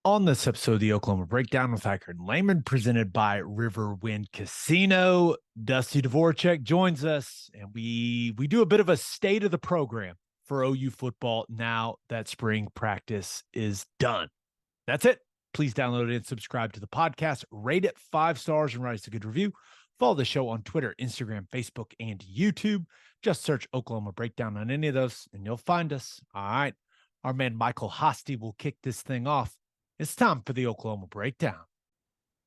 On this episode of the Oklahoma Breakdown with Ikard and Lehman, presented by Riverwind Casino, Dusty Dvoracek joins us, and we do a bit of a state of the program for OU football now that spring practice is done. That's it. Please download it and subscribe to the podcast. Rate it 5 stars and write us a good review. Follow the show on Twitter, Instagram, Facebook, and YouTube. Just search Oklahoma Breakdown on any of those, and you'll find us. All right. Our man Michael Hosty will kick this thing off. It's time for the Oklahoma Breakdown.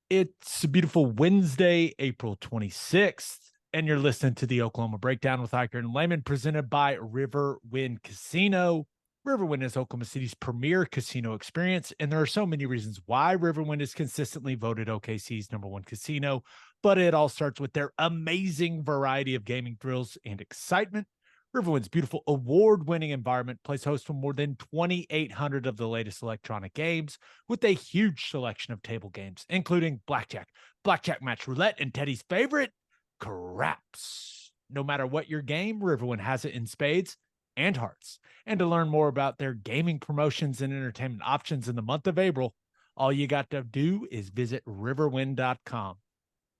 It's a beautiful Wednesday, April 26th, and you're listening to the Oklahoma Breakdown with Ikard and Lehman, presented by Riverwind Casino. Riverwind is Oklahoma City's premier casino experience, and there are so many reasons why Riverwind is consistently voted OKC's #1 casino, but it all starts with their amazing variety of gaming thrills and excitement. Riverwind's beautiful award-winning environment plays host to more than 2,800 of the latest electronic games with a huge selection of table games, including blackjack, blackjack match roulette, and Teddy's favorite, craps. No matter what your game, Riverwind has it in spades and hearts. And to learn more about their gaming promotions and entertainment options in the month of April, all you got to do is visit riverwind.com.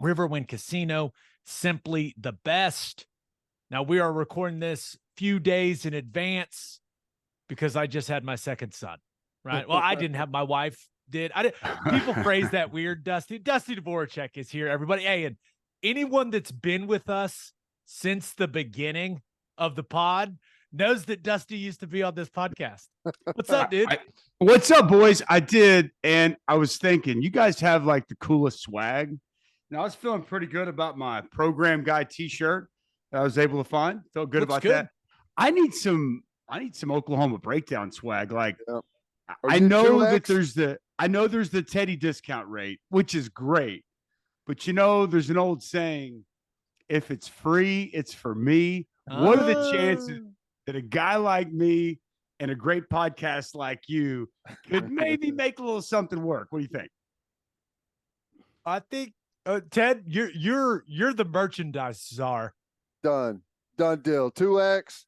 Riverwind Casino, simply the best. Now, we are recording this few days in advance because I just had my second son, right? Well, I didn't have, my wife did. People phrase that weird. Dusty Dvoracek is here, everybody. Hey, and anyone that's been with us since the beginning of the pod knows that Dusty used to be on this podcast. What's up, dude? What's up, boys? I did, and I was thinking, you guys have like the coolest swag. And I was feeling pretty good about my program guy T-shirt that I was able to find. Felt good about that. I need some Oklahoma Breakdown swag. Like, I know that there's the Teddy discount rate, which is great. But there's an old saying, if it's free, it's for me. What are the chances that a guy like me and a great podcast like you could maybe make a little something work? What do you think? I think Ted, you're the merchandise czar. Done deal. 2X.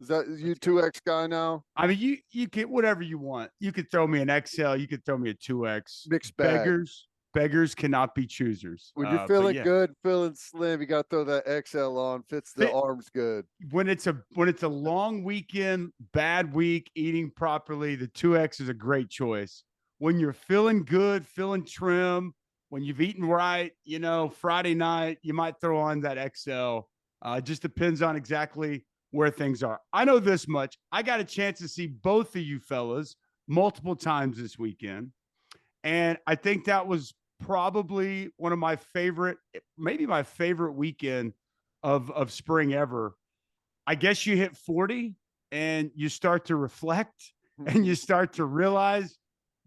Is that you 2X guy now? I mean, you get whatever you want. You could throw me an XL. You could throw me a 2X. Mixed bag. Beggars cannot be choosers. When you're feeling good, feeling slim, you got to throw that XL on. Fits the arms good. When it's a long weekend, bad week, eating properly, the 2X is a great choice. When you're feeling good, feeling trim, when you've eaten right, Friday night, you might throw on that XL. It just depends on exactly where things are. I know this much. I got a chance to see both of you fellas multiple times this weekend. And I think that was probably one of my favorite, maybe my favorite weekend of spring ever. I guess you hit 40 and you start to reflect and you start to realize,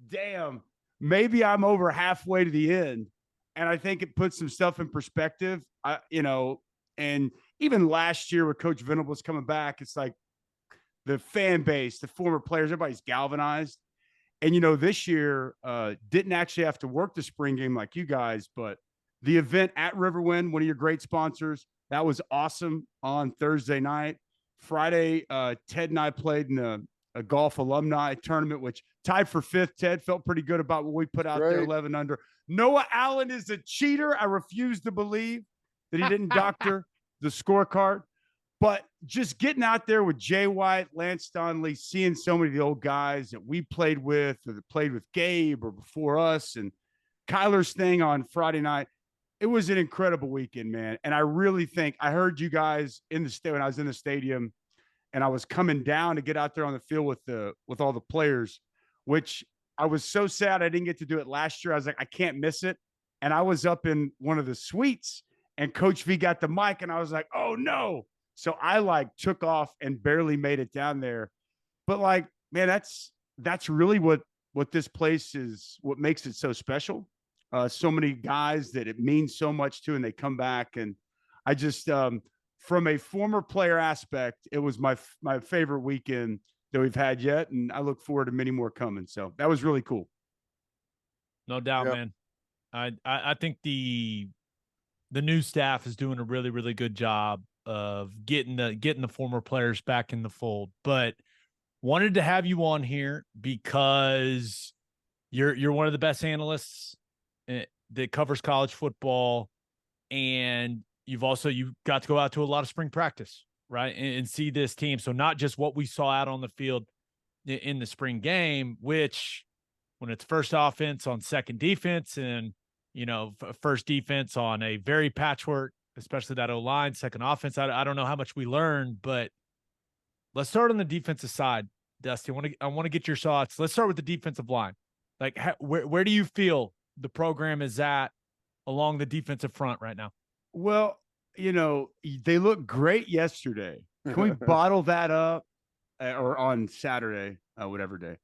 damn, maybe I'm over halfway to the end. And I think it puts some stuff in perspective, and even last year with Coach Venables coming back, it's like the fan base, the former players, everybody's galvanized. And, this year didn't actually have to work the spring game like you guys, but the event at Riverwind, one of your great sponsors, that was awesome on Thursday night. Friday, Ted and I played in a golf alumni tournament, which tied for 5th. Ted felt pretty good about what we put out there, 11 under. Noah Allen is a cheater. I refuse to believe that he didn't doctor the scorecard. But just getting out there with Jay White, Lance Donnelly, seeing so many of the old guys that we played with or that played with Gabe or before us, and Kyler's thing on Friday night, it was an incredible weekend, man. And I really think I heard you guys in the stadium when I was in the stadium, and I was coming down to get out there on the field with all the players, which I was so sad I didn't get to do it last year. I was like, I can't miss it. And I was up in one of the suites, and Coach V got the mic, and I was like, oh no. So I took off and barely made it down there. But man, that's really what this place is, what makes it so special. So many guys that it means so much to, and they come back. And I just, from a former player aspect, it was my favorite weekend that we've had yet. And I look forward to many more coming. So that was really cool. No doubt, man. I think the new staff is doing a really, really good job of getting the former players back in the fold. But wanted to have you on here because You're one of the best analysts that covers college football, and you got to go out to a lot of spring practice, right, and see this team. So not just what we saw out on the field in the spring game, which when it's first offense on second defense, and first defense on a very patchwork, especially that O-line, second offense. I don't know how much we learned, but let's start on the defensive side. Dusty, I want to get your thoughts. Let's start with the defensive line. Like, where do you feel the program is at along the defensive front right now? Well, they look great yesterday. Can we bottle that up or on Saturday, whatever day?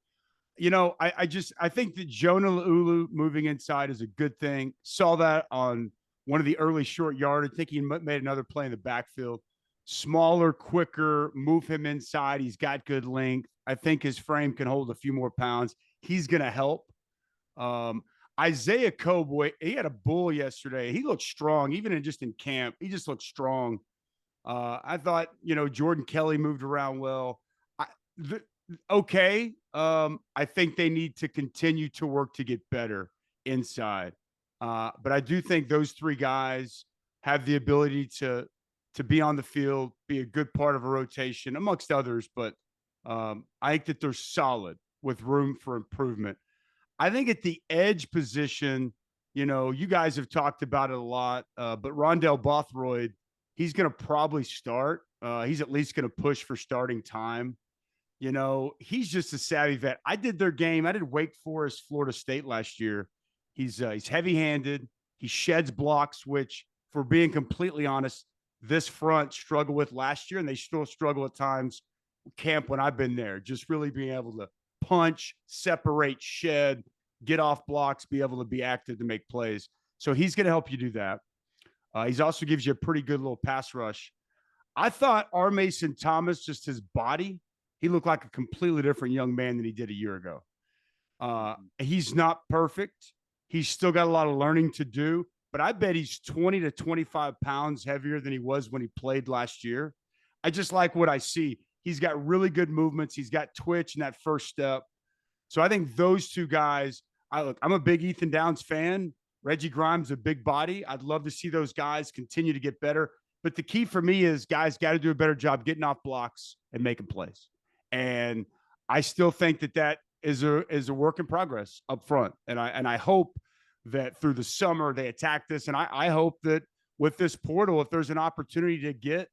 I think that Jonah Ulu moving inside is a good thing. Saw that on one of the early short yardage. I think he made another play in the backfield. Smaller, quicker, move him inside. He's got good length. I think his frame can hold a few more pounds. He's going to help. Isaiah Cowboy, he had a bull yesterday. He looked strong, even in camp. He just looked strong. I thought, Jordan Kelly moved around well. Okay. I think they need to continue to work to get better inside. But I do think those three guys have the ability to be on the field, be a good part of a rotation amongst others. But I think that they're solid with room for improvement. I think at the edge position, you guys have talked about it a lot, but Rondell Bothroyd, he's going to probably start. He's at least going to push for starting time. He's just a savvy vet. I did their game. I did Wake Forest, Florida State last year. He's heavy-handed. He sheds blocks, which, for being completely honest, this front struggled with last year, and they still struggle at times. Camp when I've been there, just really being able to punch, separate, shed, get off blocks, be able to be active to make plays. So he's going to help you do that. He's also gives you a pretty good little pass rush. I thought R. Mason Thomas, just his body, he looked like a completely different young man than he did a year ago. He's not perfect. He's still got a lot of learning to do, but I bet he's 20 to 25 pounds heavier than he was when he played last year. I just like what I see. He's got really good movements. He's got twitch in that first step. So I think those two guys, I'm a big Ethan Downs fan. Reggie Grimes, a big body. I'd love to see those guys continue to get better. But the key for me is guys got to do a better job getting off blocks and making plays. And I still think that is a work in progress up front. And I hope that through the summer they attack this. And I hope that with this portal, if there's an opportunity to get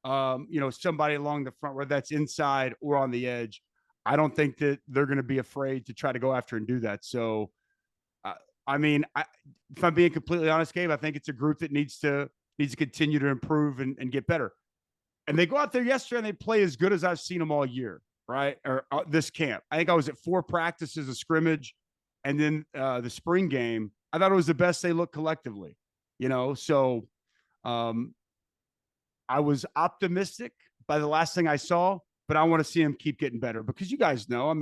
somebody along the front, whether that's inside or on the edge, I don't think that they're going to be afraid to try to go after and do that. So, if I'm being completely honest, Gabe, I think it's a group that needs to continue to improve and get better. And they go out there yesterday and they play as good as I've seen them all year, right? Or this camp. I think I was at 4 practices of scrimmage, and then the spring game. I thought it was the best they looked collectively. So I was optimistic by the last thing I saw, but I want to see him keep getting better because you guys know,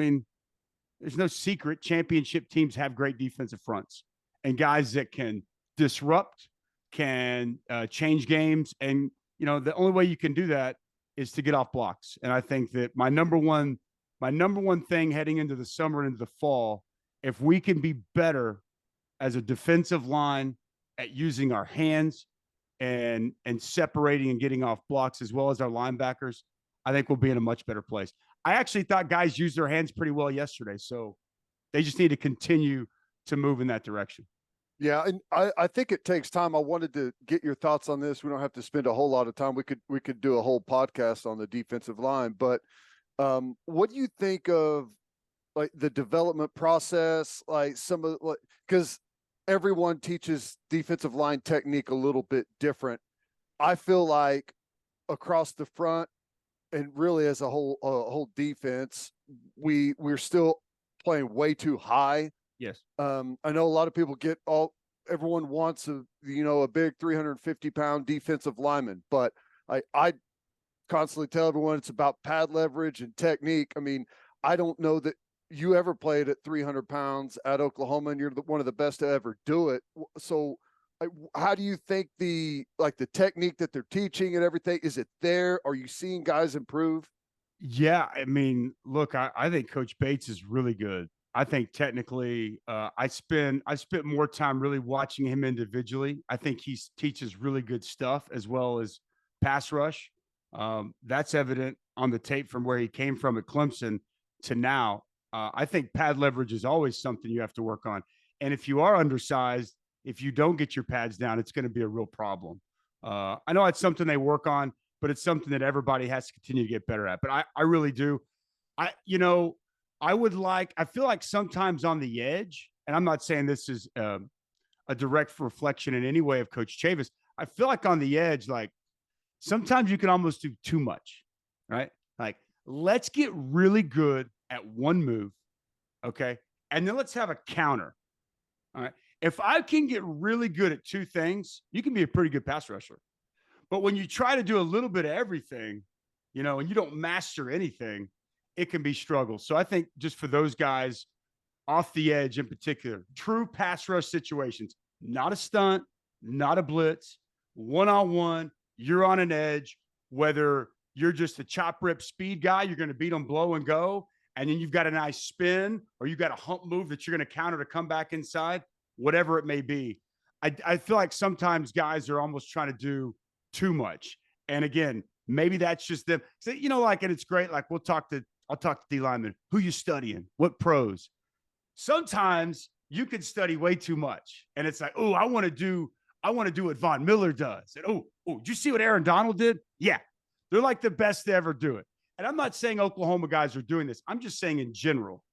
there's no secret championship teams have great defensive fronts and guys that can disrupt, can change games. And, the only way you can do that is to get off blocks. And I think that my number one thing heading into the summer and into the fall, if we can be better as a defensive line at using our hands and separating and getting off blocks, as well as our linebackers, I think we'll be in a much better place. I actually thought guys used their hands pretty well yesterday, so they just need to continue to move in that direction. Yeah, and I think it takes time. I wanted to get your thoughts on this. We don't have to spend a whole lot of time. We could do a whole podcast on the defensive line, but what do you think of like the development process? Like because everyone teaches defensive line technique a little bit different. I feel like across the front and really as a whole defense, we're still playing way too high. Yes. I know a lot of people everyone wants a big 350-pound defensive lineman, but I constantly tell everyone it's about pad leverage and technique. I don't know that you ever played at 300 pounds at Oklahoma, and you're one of the best to ever do it. So how do you think the technique that they're teaching and everything, is it there? Are you seeing guys improve? Yeah. Look, I think Coach Bates is really good. I think technically, I spent more time really watching him individually. I think he teaches really good stuff as well as pass rush. That's evident on the tape from where he came from at Clemson to now. I think pad leverage is always something you have to work on. And if you are undersized, if you don't get your pads down, it's going to be a real problem. I know it's something they work on, but it's something that everybody has to continue to get better at. But I really do. I feel like sometimes on the edge, and I'm not saying this is a direct reflection in any way of Coach Chavis. I feel like on the edge, like sometimes you can almost do too much, right? Like, let's get really good at one move, okay? And then let's have a counter, all right? If I can get really good at two things, you can be a pretty good pass rusher. But when you try to do a little bit of everything, and you don't master anything, it can be struggles. So I think just for those guys off the edge in particular, true pass rush situations, not a stunt, not a blitz, one-on-one, you're on an edge, whether you're just a chop rip speed guy, you're going to beat them blow and go, and then you've got a nice spin, or you've got a hump move that you're going to counter to come back inside, whatever it may be. I feel like sometimes guys are almost trying to do too much. And again, maybe that's just them. So, and it's great. Like I'll talk to D linemen. Who you studying? What pros? Sometimes you can study way too much. And it's like, oh, I want to do what Von Miller does. And did you see what Aaron Donald did? Yeah. They're like the best to ever do it. And I'm not saying Oklahoma guys are doing this. I'm just saying in general.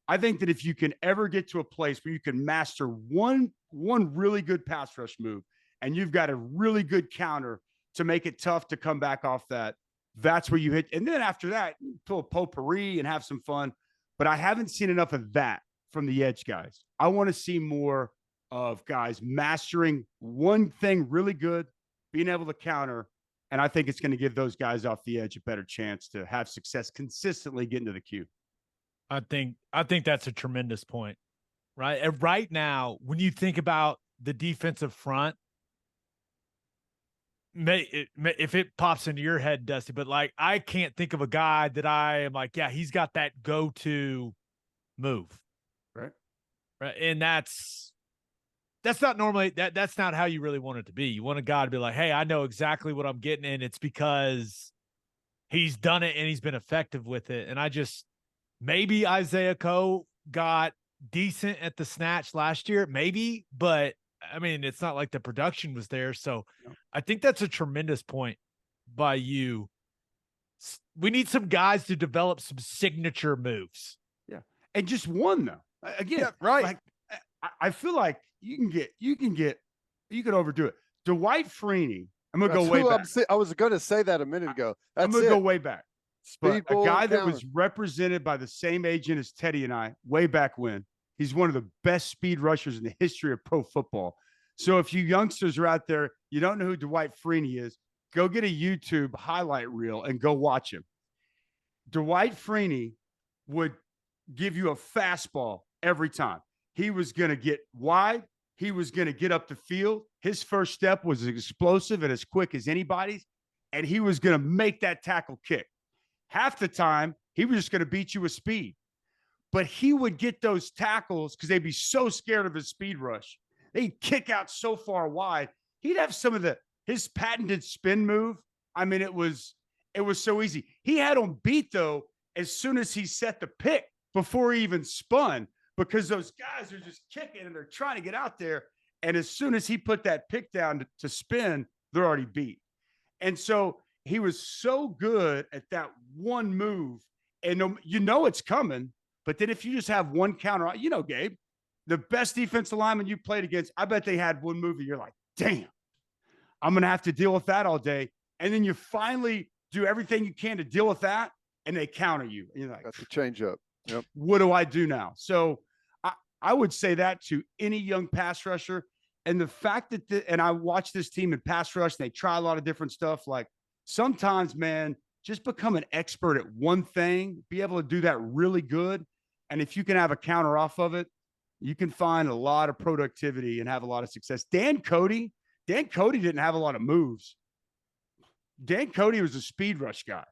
I think that if you can ever get to a place where you can master one really good pass rush move, and you've got a really good counter to make it tough to come back off that, that's where you hit. And then after that, you pull a potpourri and have some fun. But I haven't seen enough of that from the edge guys. I want to see more of guys mastering one thing really good, being able to counter. And I think it's going to give those guys off the edge a better chance to have success consistently getting to the queue. I think that's a tremendous point, right? And right now, when you think about the defensive front, if it pops into your head, Dusty, but like I can't think of a guy that I am like, yeah, he's got that go-to move, right? And that's not normally that's not how you really want it to be. You want a guy to be like, hey, I know exactly what I'm getting, and it's because he's done it and he's been effective with it. And maybe Isaiah Coe got decent at the snatch last year, maybe, but I mean, it's not like the production was there. So I think that's a tremendous point by you. We need some guys to develop some signature moves. Yeah. And just one though. Again, yeah, right. Like, I feel like you can overdo it. Dwight Freeney. I'm going to go way back. I was going to say that a minute ago. I'm going to go way back. Speed a guy that was represented by the same agent as Teddy and I way back when. He's one of the best speed rushers in the history of pro football. So if you youngsters are out there, you don't know who Dwight Freeney is, go get a YouTube highlight reel and go watch him. Dwight Freeney would give you a fastball every time. He was going to get wide. He was going to get up the field. His first step was explosive and as quick as anybody's, and he was going to make that tackle kick. Half the time, he was just going to beat you with speed. But he would get those tackles because they'd be so scared of his speed rush. They'd kick out so far wide. He'd have some of his patented spin move. I mean, it was so easy. He had him beat, though, as soon as he set the pick before he even spun, because those guys are just kicking and they're trying to get out there. And as soon as he put that pick down to spin, they're already beat. And so he was so good at that one move. And it's coming. But then if you just have one counter, Gabe, the best defensive lineman you played against, I bet they had one move and you're like, damn, I'm going to have to deal with that all day. And then you finally do everything you can to deal with that, and they counter you. And you're like, that's a change up. Yep. What do I do now? So I would say that to any young pass rusher. And the fact that and I watch this team in pass rush, and they try a lot of different stuff. Like sometimes, man, just become an expert at one thing, be able to do that really good. And if you can have a counter off of it, you can find a lot of productivity and have a lot of success. Dan Cody didn't have a lot of moves. Dan Cody was a speed rush guy.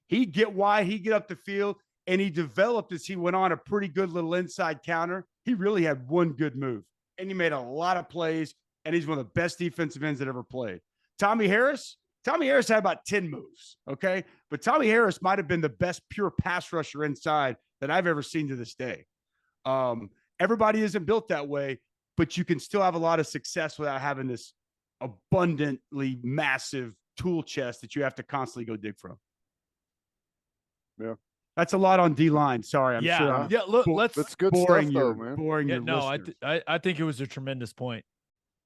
He'd get wide, he'd get up the field, And he developed as he went on a pretty good little inside counter. He really had one good move, and he made a lot of plays, and he's one of the best defensive ends that ever played. Tommy Harris had about 10 moves, okay? But Tommy Harris might have been the best pure pass rusher inside that I've ever seen to this day. Everybody isn't built that way, but you can still have a lot of success without having this abundantly massive tool chest that you have to constantly go dig from. Yeah. That's a lot on D-line. Sorry, I'm sure I'm Look, That's good boring stuff, though, man. boring Yeah, your no, listeners. I think it was a tremendous point.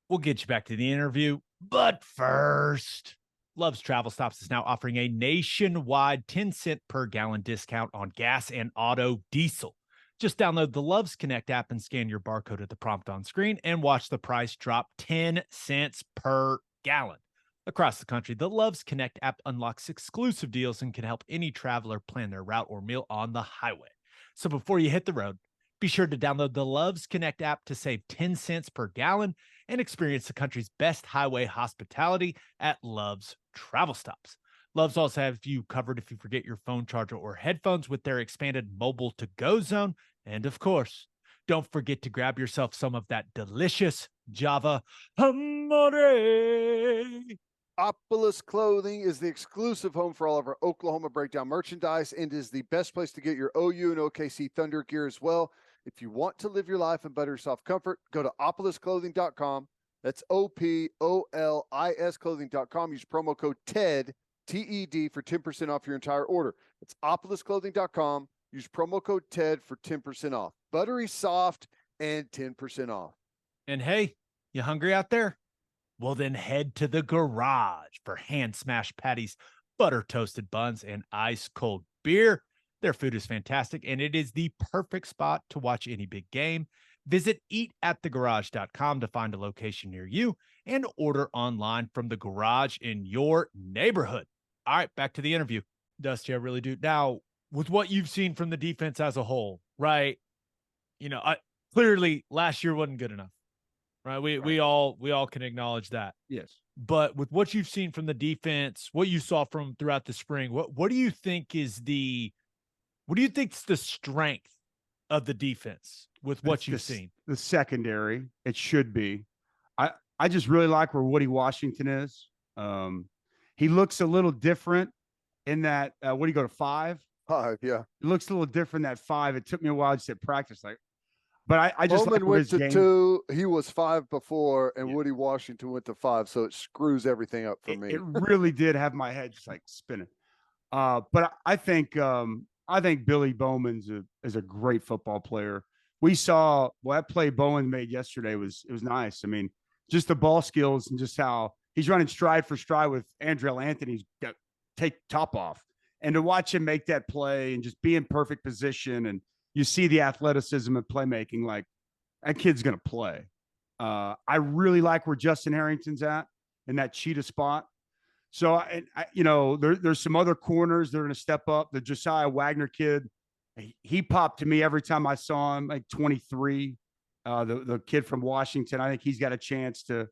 We'll get you back to the interview, but first, Love's Travel Stops is now offering a nationwide 10-cent per gallon discount on gas and auto diesel. Just download the Love's Connect app and scan your barcode at the prompt on screen and watch the price drop 10 cents per gallon. Across the country, the Love's Connect app unlocks exclusive deals and can help any traveler plan their route or meal on the highway. So before you hit the road, be sure to download the Love's Connect app to save 10 cents per gallon and experience the country's best highway hospitality at Love's Travel Stops. Love's also have you covered if you forget your phone charger or headphones with their expanded mobile to-go zone. And of course, don't forget to grab yourself some of that delicious Java Amore. Opolis Clothing is the exclusive home for all of our Oklahoma Breakdown merchandise and is the best place to get your OU and OKC Thunder gear as well. If you want to live your life in better self-comfort, go to opolisclothing.com. That's OPOLIS clothing.com. Use promo code TED, TED, for 10% off your entire order. It's opolisclothing.com. Use promo code TED for 10% off. Buttery soft and 10% off. And hey, you hungry out there? Well, then head to the garage for hand-smashed patties, butter-toasted buns, and ice-cold beer. Their food is fantastic, and it is the perfect spot to watch any big game. Visit eatatthegarage.com to find a location near you and order online from the garage in your neighborhood. All right, back to the interview. Dusty, I really do. Now, with what you've seen from the defense as a whole, right? You know, clearly last year wasn't good enough. Right. We all can acknowledge that. Yes. But with what you've seen from the defense, what you saw from throughout the spring, what do you think is the strength of the defense with what you've seen? The secondary, it should be. I just really like where Woody Washington is. He looks a little different in that what do you go to 5? 5, yeah. It looks a little different that 5. It took me a while just at practice, but I just Bowman like went his to game. 2. He was 5 before, and Yeah. Woody Washington went to 5. So it screws everything up for me. It really did have my head just spinning. But I think Billy Bowman's is a great football player. We saw that play Bowen made yesterday was nice. I mean, just the ball skills and just how he's running stride for stride with Andrell Anthony's got take top off, and to watch him make that play and just be in perfect position, and you see the athleticism and playmaking, like that kid's gonna play. I really like where Justin Harrington's at in that cheetah spot. So, there's some other corners that are going to step up. The Josiah Wagner kid, he popped to me every time I saw him, like 23. The kid from Washington, I think he's got a chance to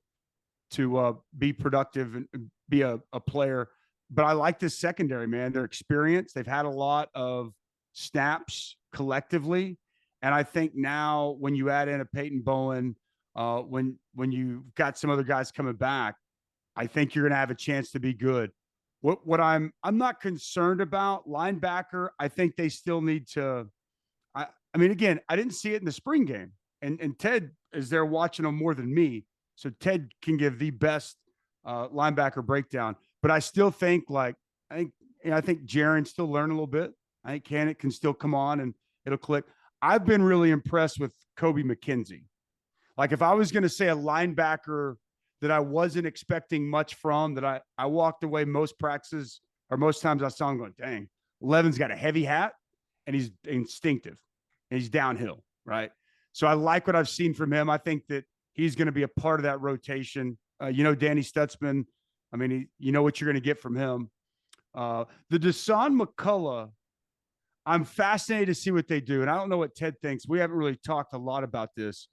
be productive and be a player. But I like this secondary, man. They're experienced. They've had a lot of snaps collectively. And I think now when you add in a Peyton Bowen, when you've got some other guys coming back, I think you're going to have a chance to be good. What I'm not concerned about linebacker. I think they still need to. I mean, again, I didn't see it in the spring game, and Ted is there watching them more than me, so Ted can give the best linebacker breakdown. But I still think I think Jaron's still learning a little bit. I think Cannett can still come on and it'll click. I've been really impressed with Kobe McKenzie. Like if I was going to say a linebacker that I wasn't expecting much from, that I walked away most practices or most times I saw him going, dang, Levin's got a heavy hat and he's instinctive and he's downhill, right? So I like what I've seen from him. I think that he's going to be a part of that rotation. Danny Stutzman, I mean, you know what you're going to get from him. The Deshaun McCullough, I'm fascinated to see what they do. And I don't know what Ted thinks. We haven't really talked a lot about this,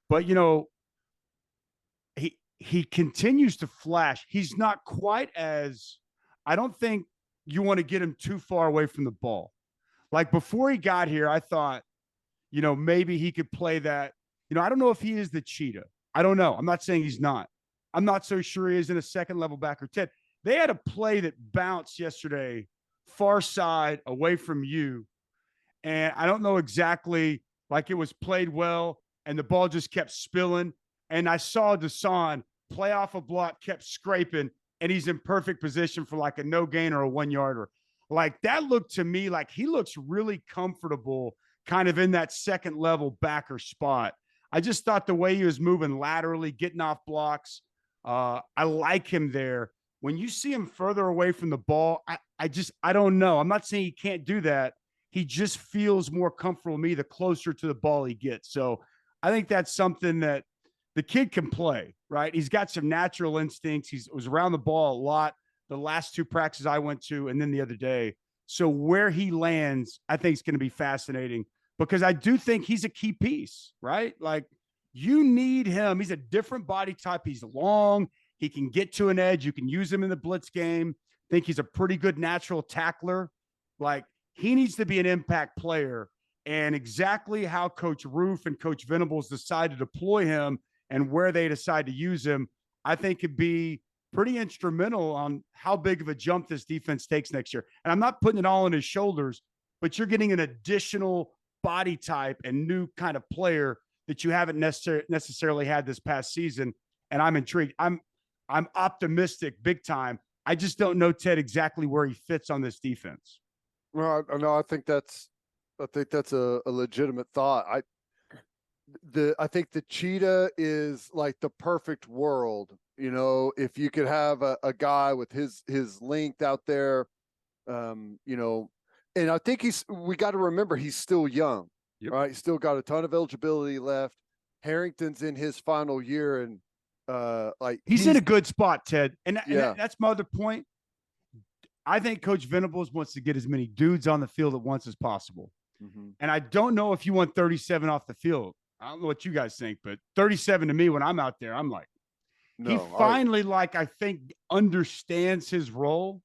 but he continues to flash. He's not quite as, I don't think you want to get him too far away from the ball. Like before he got here, I thought, maybe he could play that. I don't know if he is the cheetah. I don't know. I'm not saying he's not. I'm not so sure he is in a second level back or 10. They had a play that bounced yesterday, far side away from you. And I don't know exactly, like it was played well and the ball just kept spilling. And I saw Deshaun play off a block, kept scraping, and he's in perfect position for like a no gain or a 1 yarder. Like that looked to me like he looks really comfortable kind of in that second level backer spot. I just thought the way he was moving laterally, getting off blocks, I like him there. When you see him further away from the ball, I don't know. I'm not saying he can't do that. He just feels more comfortable to me the closer to the ball he gets. So I think that's something that the kid can play, right? He's got some natural instincts. He was around the ball a lot the last 2 practices I went to and then the other day. So where he lands, I think is going to be fascinating because I do think he's a key piece, right? Like you need him. He's a different body type. He's long. He can get to an edge. You can use him in the blitz game. I think he's a pretty good natural tackler. Like he needs to be an impact player. And exactly how Coach Roof and Coach Venables decide to deploy him and where they decide to use him, I think could be pretty instrumental on how big of a jump this defense takes next year. And I'm not putting it all on his shoulders, but you're getting an additional body type and new kind of player that you haven't necessarily had this past season. And I'm intrigued. I'm optimistic big time. I just don't know, Ted, exactly where he fits on this defense. Well, I think that's a legitimate thought. I think the cheetah is like the perfect world. If you could have a guy with his length out there, and I think we got to remember he's still young, right? He's still got a ton of eligibility left. Harrington's in his final year, and he's in a good spot, Ted. And that's my other point. I think Coach Venables wants to get as many dudes on the field at once as possible. Mm-hmm. And I don't know if you want 37 off the field. I don't know what you guys think, but 37 to me when I'm out there, I'm like, he finally, I think, understands his role.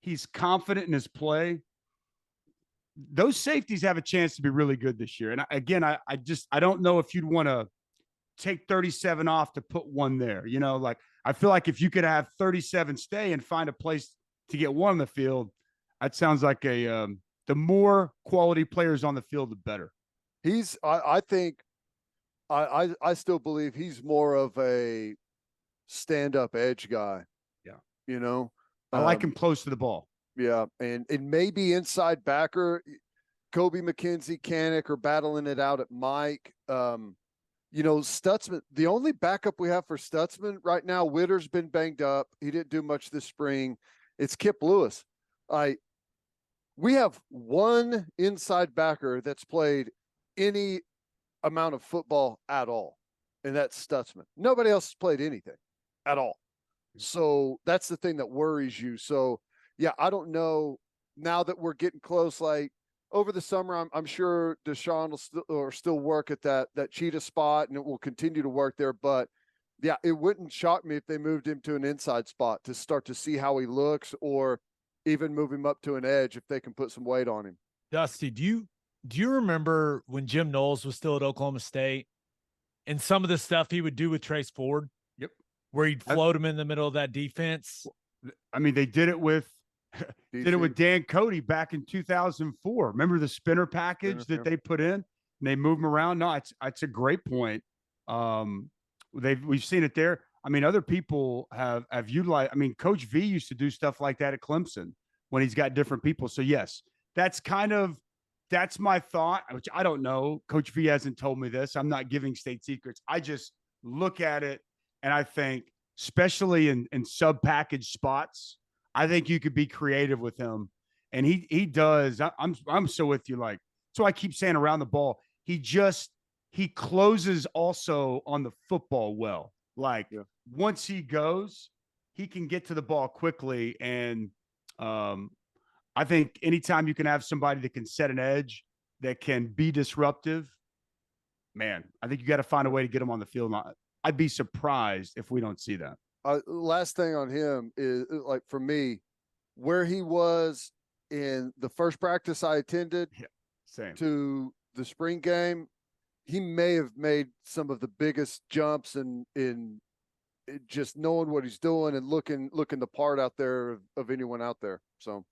He's confident in his play. Those safeties have a chance to be really good this year. And I don't know if you'd want to take 37 off to put one there. I feel like if you could have 37 stay and find a place to get one on the field, that sounds like the more quality players on the field, the better. I think I still believe he's more of a stand-up edge guy. Yeah. I like him close to the ball. Yeah. And maybe inside backer, Kobe McKenzie, Canick are battling it out at Mike. Stutzman, the only backup we have for Stutzman right now, Witter's been banged up. He didn't do much this spring. It's Kip Lewis. We have one inside backer that's played any amount of football at all, and that's Stutzman. Nobody else has played anything at all. So that's the thing that worries you. So, yeah, I don't know. Now that we're getting close, like over the summer, I'm sure Deshaun will still work at that cheetah spot, and it will continue to work there. But, yeah, it wouldn't shock me if they moved him to an inside spot to start to see how he looks, or even move him up to an edge if they can put some weight on him. Dusty, do you remember when Jim Knowles was still at Oklahoma State and some of the stuff he would do with Trace Ford? Yep. Where he'd float him in the middle of that defense. I mean, they did it with Dan Cody back in 2004. Remember the spinner package that they put in and they move him around? No, it's a great point. We've seen it there. I mean, other people have utilized. I mean, Coach V used to do stuff like that at Clemson when he's got different people. So yes, that's my thought, which I don't know. Coach V hasn't told me this. I'm not giving state secrets. I just look at it and I think, especially in sub package spots, I think you could be creative with him. And he does. I'm so with you. Like, so I keep saying around the ball, he closes also on the football well. Like once he goes, he can get to the ball quickly. And I think anytime you can have somebody that can set an edge, that can be disruptive, man, I think you got to find a way to get him on the field. I'd be surprised if we don't see that. Last thing on him is, like, for me, where he was in the first practice I attended Same. to the spring game, he may have made some of the biggest jumps in just knowing what he's doing and looking the part out there of anyone out there. So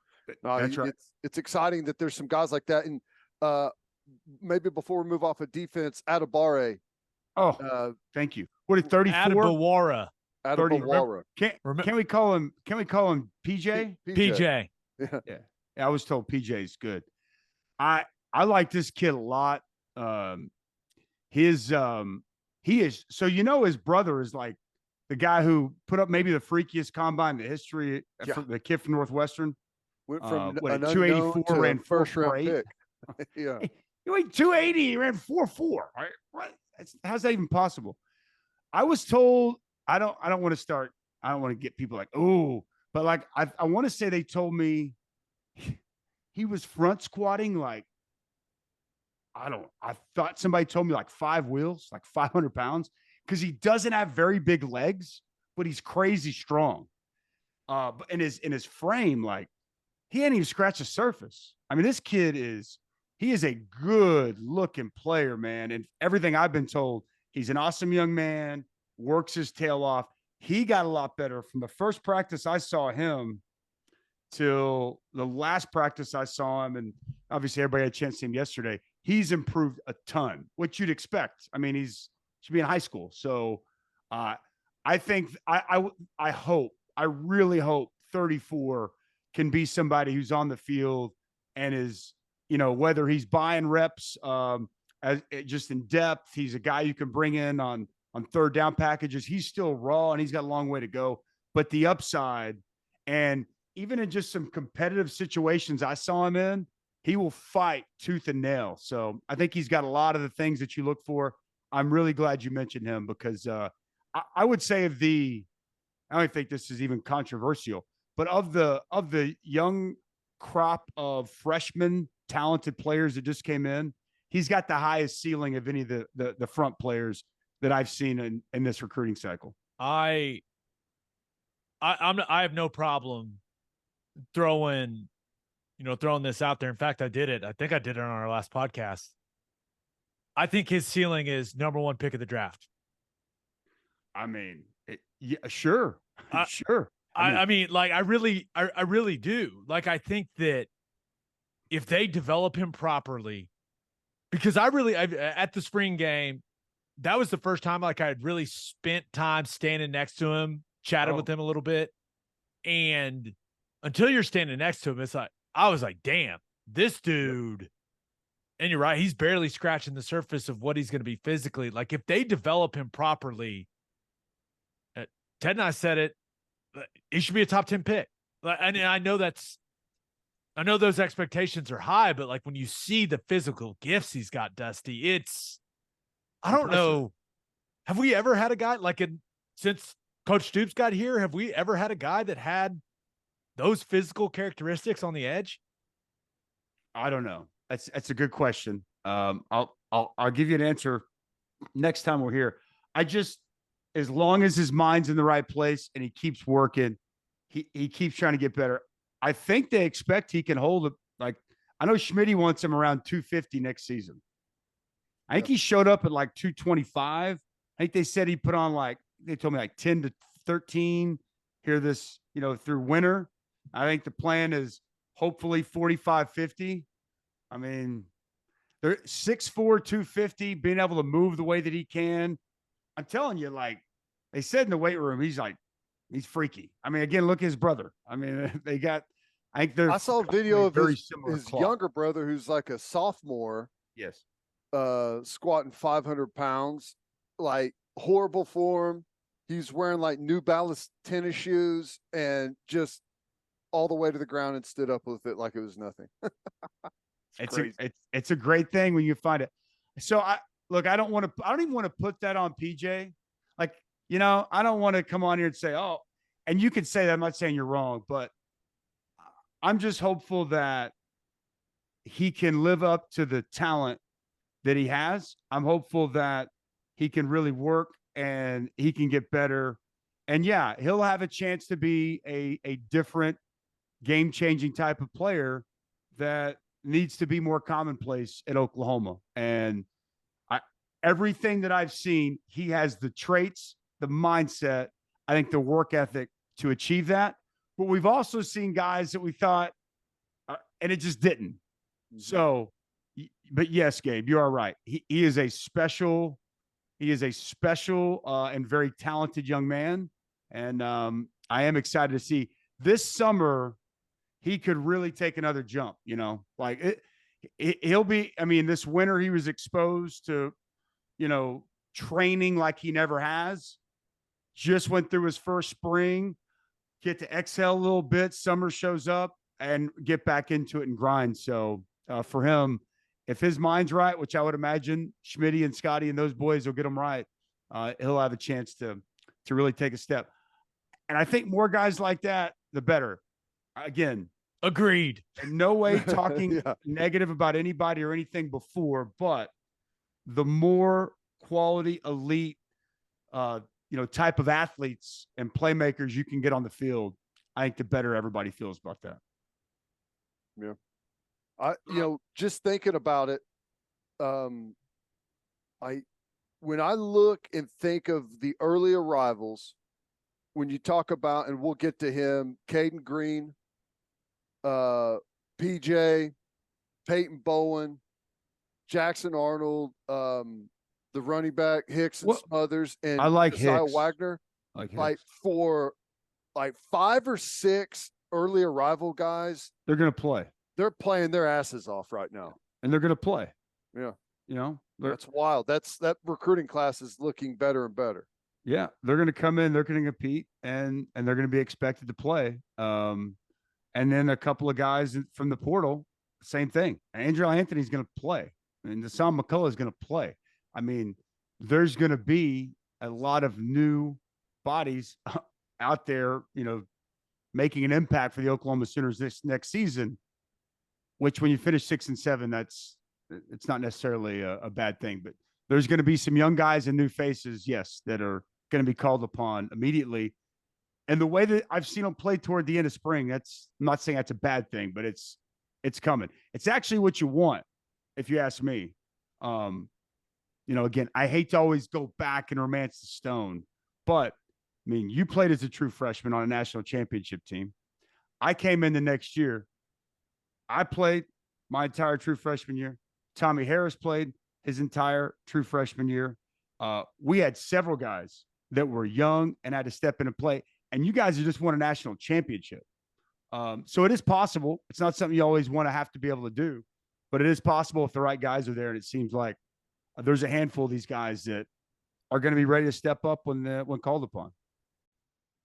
That's right. It's exciting that there's some guys like that. And maybe before we move off of defense, Adibare. Thank you. What is 34? Adibawara. Adibawara. Can we call him PJ? PJ. Yeah. I was told PJ is good. I like this kid a lot. He is so his brother is like the guy who put up maybe the freakiest combine in the history for the kid from Northwestern. Went from an 284 ran first round 4.48. pick. Yeah. He weighed 280. He ran 4.4. Right? What? How's that even possible? I was told I don't want to start. I don't want to get people like, oh, but like I want to say they told me he was front squatting like I thought somebody told me like 5 wheels, like 500 pounds, because he doesn't have very big legs, but he's crazy strong. But in his frame, like he ain't even scratched the surface. I mean, this kid is a good looking player, man. And everything I've been told, he's an awesome young man, works his tail off. He got a lot better from the first practice I saw him till the last practice I saw him. And obviously everybody had a chance to see him yesterday. He's improved a ton, which you'd expect. I mean, should be in high school. So I think I really hope 34 can be somebody who's on the field and is, whether he's buying reps as just in depth, he's a guy you can bring in on third down packages. He's still raw and he's got a long way to go, but the upside, and even in just some competitive situations I saw him in, he will fight tooth and nail. So I think he's got a lot of the things that you look for. I'm really glad you mentioned him because I would say I don't think this is even controversial, but of the young crop of freshmen, talented players that just came in, he's got the highest ceiling of any of the front players that I've seen in this recruiting cycle. I have no problem throwing this out there. In fact, I did it. I think I did it on our last podcast. I think his ceiling is number 1 pick of the draft. I mean, yeah, sure. Sure. I mean, like, I really do. Like, I think that if they develop him properly, because at the spring game, that was the first time like I had really spent time standing next to him, chatted with him a little bit. And until you're standing next to him, it's like, I was like, damn, this dude. And you're right. He's barely scratching the surface of what he's going to be physically. Like, if they develop him properly, Ted and I said it, he should be a top 10 pick. And I know those expectations are high, but like when you see the physical gifts he's got, Dusty, I don't know. Have we ever had a guy since Coach Stoops got here? Have we ever had a guy that had those physical characteristics on the edge? I don't know. That's a good question. I'll give you an answer next time we're here. As long as his mind's in the right place and he keeps working, he keeps trying to get better. I think they expect he can hold it. Like, I know Schmitty wants him around 250 next season. I think he showed up at like 225. I think they said he put on they told me like 10 to 13 here this, through winter. I think the plan is hopefully 45, 50. I mean, they're 6'4", 250, being able to move the way that he can. I'm telling you, like they said in the weight room, he's freaky. I mean, again, look at his brother. I mean, I saw a video of his cloth. younger brother who's like a sophomore. Yes. Squatting 500 pounds, like horrible form. He's wearing like New Balance tennis shoes and just all the way to the ground and stood up with it like it was nothing. It's a great thing when you find it. So I don't even want to put that on PJ. Like, I don't want to come on here and say, oh, and you could say that. I'm not saying you're wrong, but I'm just hopeful that he can live up to the talent that he has. I'm hopeful that he can really work and he can get better. And yeah, he'll have a chance to be a different game-changing type of player that needs to be more commonplace at Oklahoma. And everything that I've seen, he has the traits, the mindset, I think the work ethic to achieve that. But we've also seen guys that we thought, and it just didn't. So, but yes, Gabe, you are right. He is a special and very talented young man. And I am excited to see this summer. He could really take another jump, like he'll be, I mean, this winter he was exposed to, training like he never has, just went through his first spring, get to exhale a little bit. Summer shows up and get back into it and grind. So for him, if his mind's right, which I would imagine Schmitty and Scotty and those boys will get him right, he'll have a chance to really take a step. And I think more guys like that, the better. Again, agreed. In no way talking negative about anybody or anything before, but the more quality, elite, type of athletes and playmakers you can get on the field, I think the better everybody feels about that. Yeah. Just thinking about it, when I look and think of the early arrivals, when you talk about, and we'll get to him, Caden Green, PJ, Peyton Bowen, Jackson Arnold, the running back Hicks and Smothers, and I like Josiah Hicks. Wagner. For 5 or 6 early arrival guys, they're going to play. They're playing their asses off right now, and they're going to play. Yeah, that's wild. That recruiting class is looking better and better. Yeah, they're going to come in, they're going to compete, and they're going to be expected to play. And then a couple of guys from the portal, same thing. Andrew Anthony's going to play, and Deshaun McCullough is going to play. I mean, there's going to be a lot of new bodies out there, making an impact for the Oklahoma Sooners this next season, which when you finish 6 and 7, it's not necessarily a bad thing. But there's going to be some young guys and new faces, yes, that are going to be called upon immediately. And the way that I've seen them play toward the end of spring, I'm not saying that's a bad thing, but it's coming. It's actually what you want, if you ask me. Again, I hate to always go back and romance the stone, but I mean, you played as a true freshman on a national championship team. I came in the next year. I played my entire true freshman year. Tommy Harris played his entire true freshman year. We had several guys that were young and had to step in and play. And you guys have just won a national championship. So it is possible. It's not something you always want to have to be able to do, but it is possible if the right guys are there. And it seems like there's a handful of these guys that are going to be ready to step up when called upon.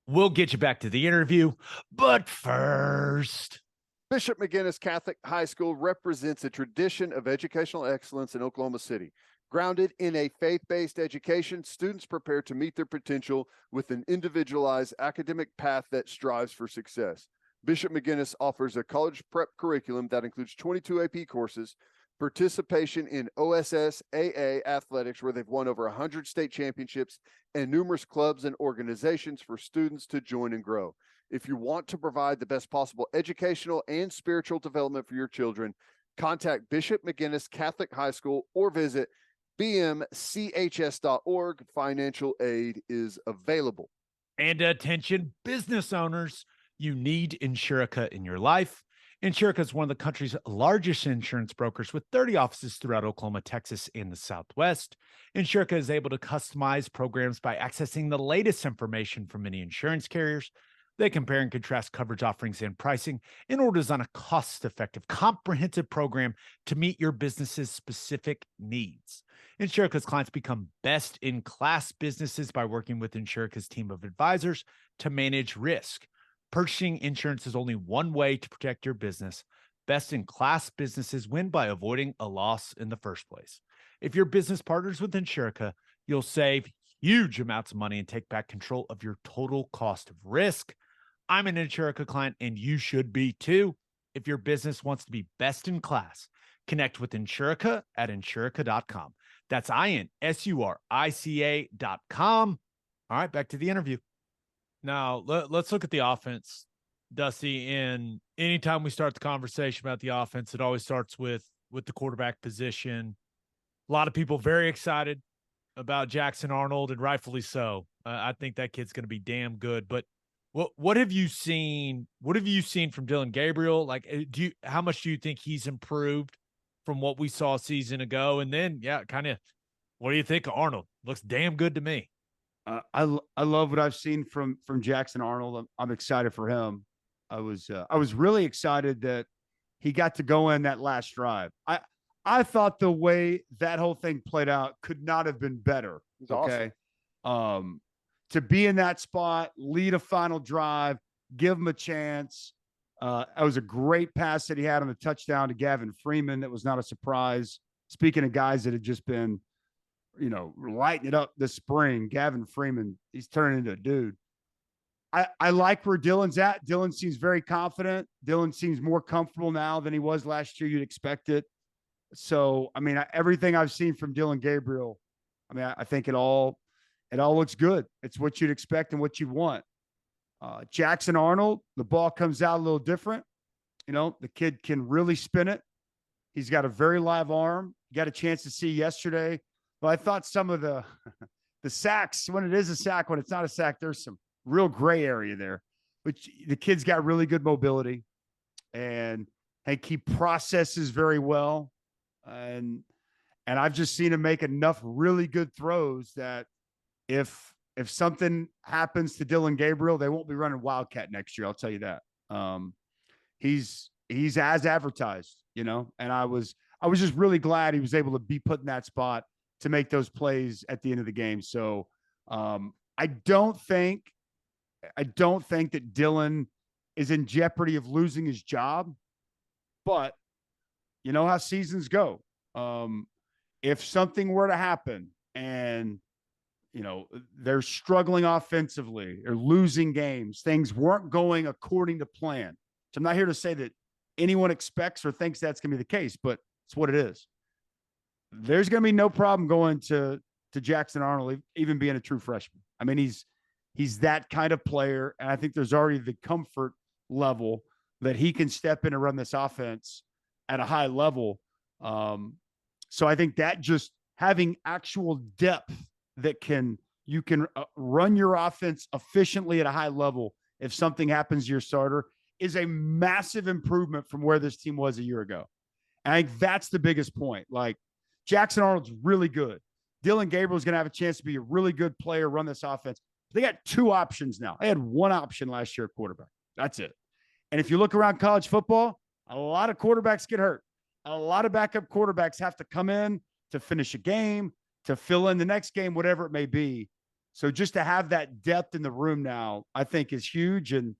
We'll get you back to the interview, but first, Bishop McGinnis Catholic High School represents a tradition of educational excellence in Oklahoma City. Grounded in a faith-based education, students prepare to meet their potential with an individualized academic path that strives for success. Bishop McGinnis offers a college prep curriculum that includes 22 AP courses, participation in OSS AA athletics, where they've won over 100 state championships, and numerous clubs and organizations for students to join and grow. If you want to provide the best possible educational and spiritual development for your children, contact Bishop McGinnis Catholic High School or visit bmchs.org. Financial aid is available. And attention, business owners, you need Insurica in your life. Insurica is one of the country's largest insurance brokers with 30 offices throughout Oklahoma, Texas, and the Southwest. Insurica is able to customize programs by accessing the latest information from many insurance carriers. They compare and contrast coverage offerings and pricing in order to design a cost-effective, comprehensive program to meet your business's specific needs. Insurica's clients become best-in-class businesses by working with Insurica's team of advisors to manage risk. Purchasing insurance is only one way to protect your business. Best-in-class businesses win by avoiding a loss in the first place. If your business partners with Insurica, you'll save huge amounts of money and take back control of your total cost of risk. I'm an Insurica client, and you should be too. If your business wants to be best in class, connect with Insurica at Insurica.com. That's INSURICA.com. All right, back to the interview. Now, let's look at the offense, Dusty. And anytime we start the conversation about the offense, it always starts with the quarterback position. A lot of people very excited about Jackson Arnold, and rightfully so. I think that kid's going to be damn good. But what have you seen? What have you seen from Dylan Gabriel? Like, how much do you think he's improved from what we saw a season ago? And then, yeah, kind of, what do you think of Arnold? Looks damn good to me. I love what I've seen from Jackson Arnold. I'm excited for him. I was really excited that he got to go in that last drive. I thought the way that whole thing played out could not have been better. Okay. Awesome. To be in that spot, lead a final drive, give him a chance. It was a great pass that he had on the touchdown to Gavin Freeman. That was not a surprise. Speaking of guys that had just been, lighting it up this spring, Gavin Freeman, he's turning into a dude. I like where Dylan's at. Dylan seems very confident. Dylan seems more comfortable now than he was last year. You'd expect it. So, I mean, everything I've seen from Dylan Gabriel, I mean, I think it all looks good. It's what you'd expect and what you'd want. Jackson Arnold, the ball comes out a little different. The kid can really spin it. He's got a very live arm. You got a chance to see yesterday. But I thought some of the sacks, when it is a sack, when it's not a sack, there's some real gray area there. But the kid's got really good mobility, and he processes very well. And I've just seen him make enough really good throws that if something happens to Dylan Gabriel, they won't be running Wildcat next year. I'll tell you that. He's as advertised, and I was just really glad he was able to be put in that spot to make those plays at the end of the game. So I don't think that Dylan is in jeopardy of losing his job, but you know how seasons go. If something were to happen and, they're struggling offensively or losing games, things weren't going according to plan. So I'm not here to say that anyone expects or thinks that's going to be the case, but it's what it is. There's going to be no problem going to Jackson Arnold, even being a true freshman. I mean, he's that kind of player, and I think there's already the comfort level that he can step in and run this offense at a high level. So I think that just having actual depth that you can run your offense efficiently at a high level if something happens to your starter is a massive improvement from where this team was a year ago. And I think that's the biggest point. Like, Jackson Arnold's really good. Dylan Gabriel's going to have a chance to be a really good player, run this offense. They got two options now. They had one option last year at quarterback. That's it. And if you look around college football, a lot of quarterbacks get hurt. A lot of backup quarterbacks have to come in to finish a game, to fill in the next game, whatever it may be. So just to have that depth in the room now, I think is huge. And,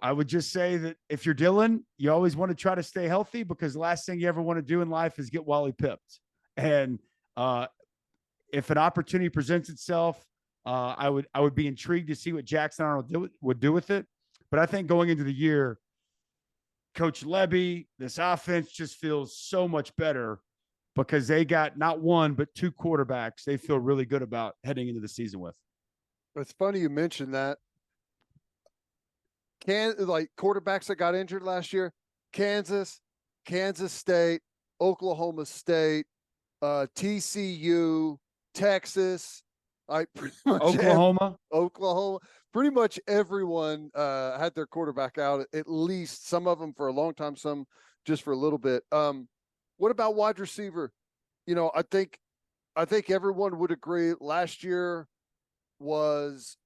I would just say that if you're Dylan, you always want to try to stay healthy, because the last thing you ever want to do in life is get Wally pipped. And if an opportunity presents itself, I would be intrigued to see what Jackson Arnold would do with it. But I think going into the year, Coach Lebby, this offense just feels so much better because they got not one, but two quarterbacks they feel really good about heading into the season with. It's funny you mentioned that. Quarterbacks that got injured last year, Kansas State, Oklahoma State, TCU, Texas, pretty much Oklahoma. Pretty much everyone had their quarterback out, at least some of them for a long time, some just for a little bit. What about wide receiver? I think everyone would agree last year was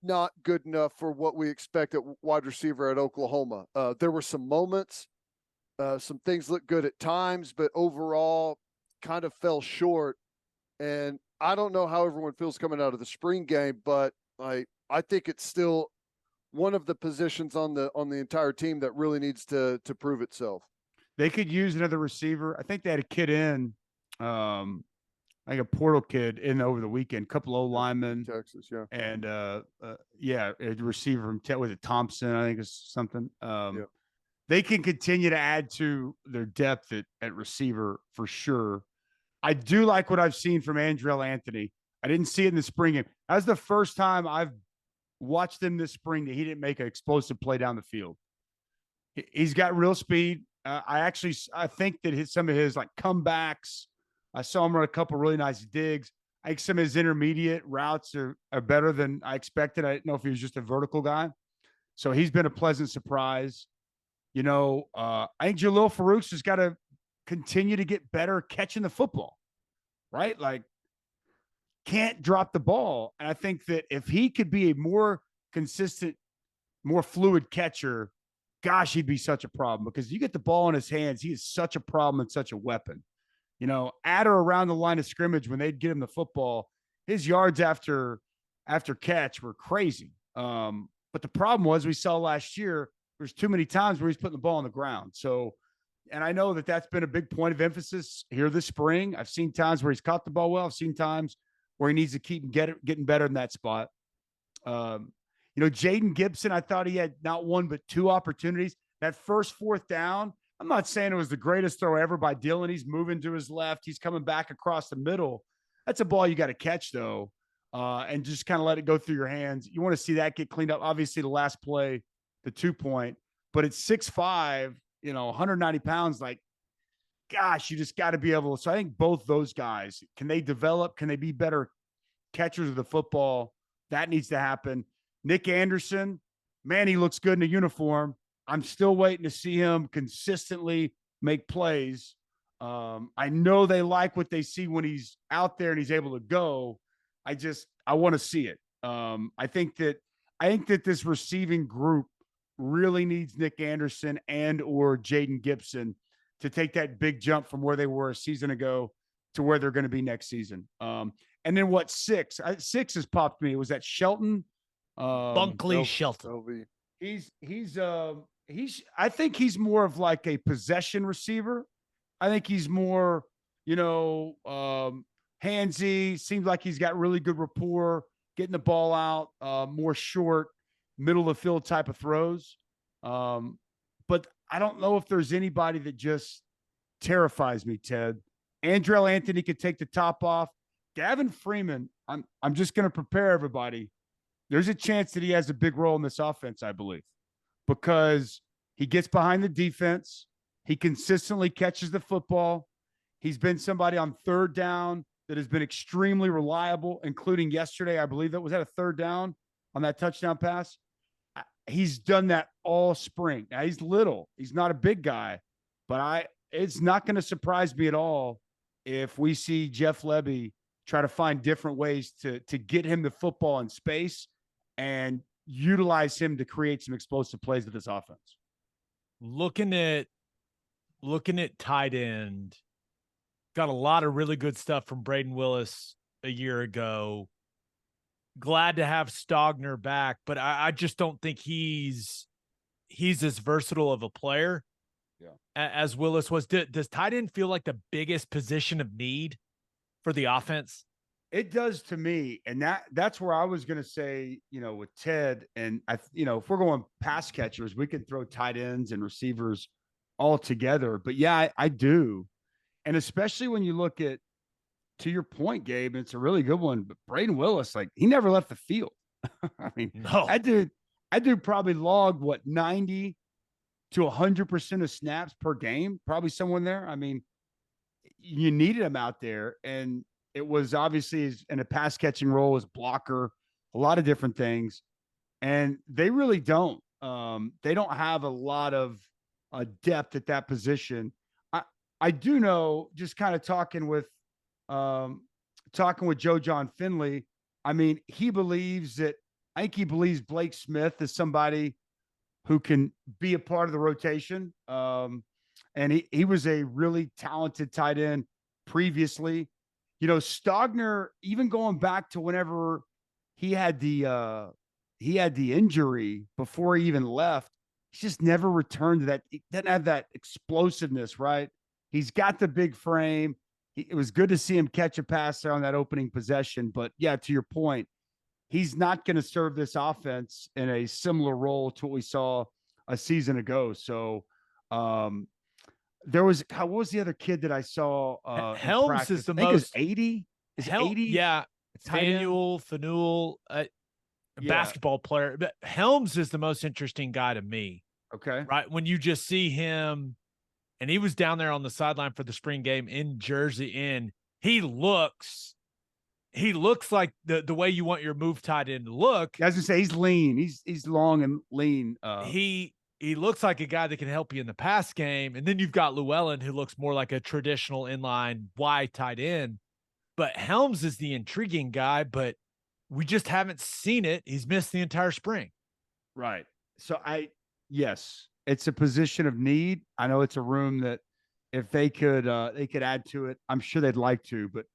not good enough for what we expect at wide receiver at Oklahoma. There were some moments, some things looked good at times, but overall kind of fell short. And I don't know how everyone feels coming out of the spring game, but I think it's still one of the positions on the entire team that really needs to prove itself. They could use another receiver. I think they had a kid in, like a portal kid in over the weekend, a couple of linemen, Texas, yeah, and a receiver from was it Thompson? I think it's something. They can continue to add to their depth at receiver for sure. I do like what I've seen from Andrell Anthony. I didn't see it in the spring game. That was the first time I've watch them this spring that he didn't make an explosive play down the field. He's got real speed. I think that some of his like comebacks, I saw him run a couple really nice digs. I think some of his intermediate routes are better than I expected. I didn't know if he was just a vertical guy. So he's been a pleasant surprise. I think Jalil Farouk's has got to continue to get better catching the football, right? Like, can't drop the ball. And I think that if he could be a more consistent, more fluid catcher, gosh, he'd be such a problem, because you get the ball in his hands, he is such a problem and such a weapon. At or around the line of scrimmage, when they'd get him the football, his yards after catch were crazy. But the problem was, we saw last year, there's too many times where he's putting the ball on the ground. So, and I know that that's been a big point of emphasis here this spring. I've seen times where he's caught the ball well. I've seen times where he needs to keep getting better in that spot. Jaden Gibson, I thought he had not one but two opportunities. That first fourth down, I'm not saying it was the greatest throw ever by Dillon. He's moving to his left. He's coming back across the middle. That's a ball you got to catch, though, and just kind of let it go through your hands. You want to see that get cleaned up. Obviously, the last play, the 2-point, but it's 6'5", 190 pounds. Like, gosh, you just got to be able to. So I think both those guys, can they develop? Can they be better catchers of the football? That needs to happen. Nick Anderson, man, he looks good in a uniform. I'm still waiting to see him consistently make plays. I know they like what they see when he's out there and he's able to go. I want to see it. I think that this receiving group really needs Nick Anderson and or Jaden Gibson to take that big jump from where they were a season ago to where they're going to be next season. And then what, six has popped me. Was that Shelton? Bunkley Shelton. I think he's more of like a possession receiver. I think he's more, handsy. Seems like he's got really good rapport, getting the ball out, more short, middle of the field type of throws. But I don't know if there's anybody that just terrifies me, Ted. Andrell Anthony could take the top off. Gavin Freeman, I'm just going to prepare everybody. There's a chance that he has a big role in this offense, I believe, because he gets behind the defense. He consistently catches the football. He's been somebody on third down that has been extremely reliable, including yesterday. I believe that was at a third down on that touchdown pass. He's done that all spring. Now, he's little. He's not a big guy, but it's not going to surprise me at all if we see Jeff Lebby try to find different ways to get him the football in space and utilize him to create some explosive plays with this offense. Looking at tight end, got a lot of really good stuff from Braden Willis a year ago. Glad to have Stogner back, but I just don't think he's as versatile of a player as Willis was. Does tight end feel like the biggest position of need for the offense? It does to me. And that's where I was going to say, with Ted, and if we're going pass catchers, we could throw tight ends and receivers all together. But yeah, I do. And especially when you look at, to your point, Gabe, it's a really good one, but Braden Willis, like, he never left the field. I mean, no, I do probably logged 90 to 100% of snaps per game, probably somewhere in there. I mean, you needed him out there, and it was obviously in a pass catching role as blocker, a lot of different things. And they really don't. They don't have a lot of depth at that position. I do know, just kind of talking with Joe John Finley. I mean, I think he believes Blake Smith is somebody who can be a part of the rotation. And he was a really talented tight end previously. Stogner, even going back to whenever he had the injury before he even left, he's just never returned to that. He doesn't have that explosiveness, right? He's got the big frame. It was good to see him catch a pass there on that opening possession. But yeah, to your point, he's not going to serve this offense in a similar role to what we saw a season ago. So what was the other kid that I saw? Helms is the most 80. Is 80? Yeah. Faneuil. Yeah. basketball player. But Helms is the most interesting guy to me, Okay. right? When you just see him, and he was down there on the sideline for the spring game in Jersey, and he looks like the way you want your move tight end to look. As I say, he's lean. He's long and lean. He looks like a guy that can help you in the pass game. And then you've got Llewellyn, who looks more like a traditional inline wide tight end. But Helms is the intriguing guy, but we just haven't seen it. He's missed the entire spring. Right. So yes, it's a position of need. I know it's a room that if they could add to it, I'm sure they'd like to, but